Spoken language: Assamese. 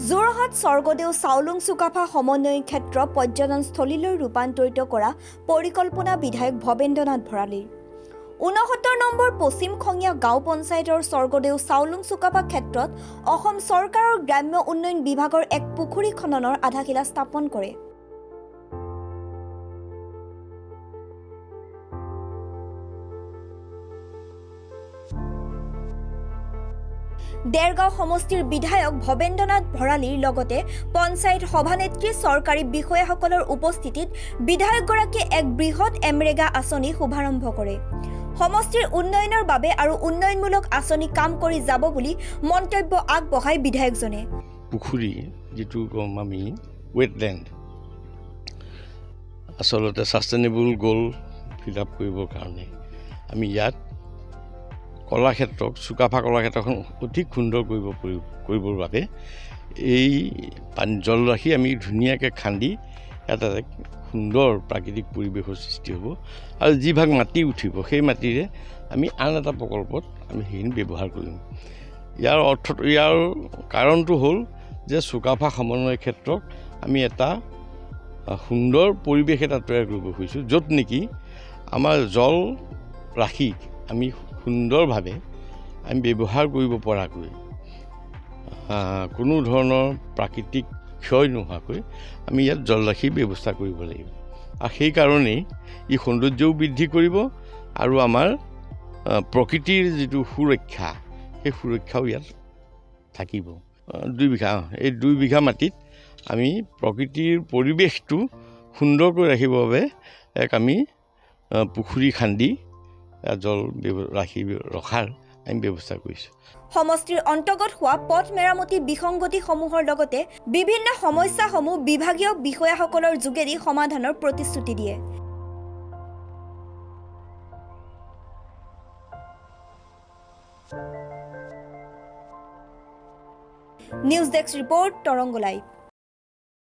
যোৰহাট স্বৰ্গদেউ চাওলুং চুকাফা সমন্বয় ক্ষেত্ৰ পৰ্যটনস্থলীলৈ ৰূপান্তৰিত কৰা পৰিকল্পনা বিধায়ক ভৱেন্দ্ৰনাথ ভৰালীৰ ৬৯ নম্বৰ পশ্চিমখঙীয়া গাঁও পঞ্চায়তৰ স্বৰ্গদেউ চাওলুং চুকাফা ক্ষেত্ৰত অসম চৰকাৰৰ গ্ৰাম্য উন্নয়ন বিভাগৰ এক পুখুৰী খননৰ আধাৰশিলা স্থাপন কৰে। দেৰগাঁও সমষ্টিৰ বিধায়ক ভৱেন্দ্ৰনাথ ভৰালীৰ লগতে পঞ্চায়ত সভানেত্ৰী চৰকাৰী বিষয়াসকলৰ উপস্থিতিত বিধায়কগৰাকীয়ে এক বৃহৎ এমৰেগা আঁচনি শুভাৰম্ভ কৰে। সমষ্টিৰ উন্নয়নৰ বাবে আৰু উন্নয়নমূলক আঁচনি কাম কৰি যাব বুলি মন্তব্য আগবঢ়ায় বিধায়কজনে। পুখুৰী যেটো কম আমি ৱেটলেণ্ড আচলতে সাষ্টেইনেবল গোল ফিল আপ কৰিবৰ কাৰণে আমি ইয়াত কলাক্ষেত্ৰক চুকাফা কলাক্ষেত্ৰখন অধিক সুন্দৰ কৰিবৰ বাবে এই জলৰাশি আমি ধুনীয়াকৈ খান্দি এটা সুন্দৰ প্ৰাকৃতিক পৰিৱেশৰ সৃষ্টি হ'ব আৰু যিভাগ মাটি উঠিব সেই মাটিৰে আমি আন এটা প্ৰকল্পত আমি সেইখিনি ব্যৱহাৰ কৰিম। ইয়াৰ কাৰণটো হ'ল যে চুকাফা সমন্বয় ক্ষেত্ৰক আমি এটা সুন্দৰ পৰিৱেশ এটা তৈয়াৰ কৰিব খুজিছোঁ, য'ত নেকি আমাৰ জল ৰাশিক আমি সুন্দৰভাৱে আমি ব্যৱহাৰ কৰিব পৰাকৈ কোনো ধৰণৰ প্ৰাকৃতিক ক্ষয় নোহোৱাকৈ আমি ইয়াত জলৰাশিৰ ব্যৱস্থা কৰিব লাগিব। আৰু সেইকাৰণেই ই সৌন্দৰ্যও বৃদ্ধি কৰিব আৰু আমাৰ প্ৰকৃতিৰ যিটো সুৰক্ষা সেই সুৰক্ষাও ইয়াত থাকিব। 2 বিঘা এই 2 বিঘা মাটিত আমি প্ৰকৃতিৰ পৰিৱেশটো সুন্দৰকৈ ৰাখিবৰ বাবে এক আমি পুখুৰী খান্দি জল ৰাখি ৰখাৰ আমি ব্যৱস্থা কৰিছোঁ। সমষ্টিৰ অন্তৰ্গত হোৱা পথ মেৰামতি বিসংগতিসমূহৰ লগতে বিভিন্ন সমস্যাসমূহ বিভাগীয় বিষয়াসকলৰ যোগেদি সমাধানৰ প্ৰতিশ্ৰুতি দিয়ে। নিউজ ডেস্ক ৰিপৰ্ট তৰংগ লাইভ।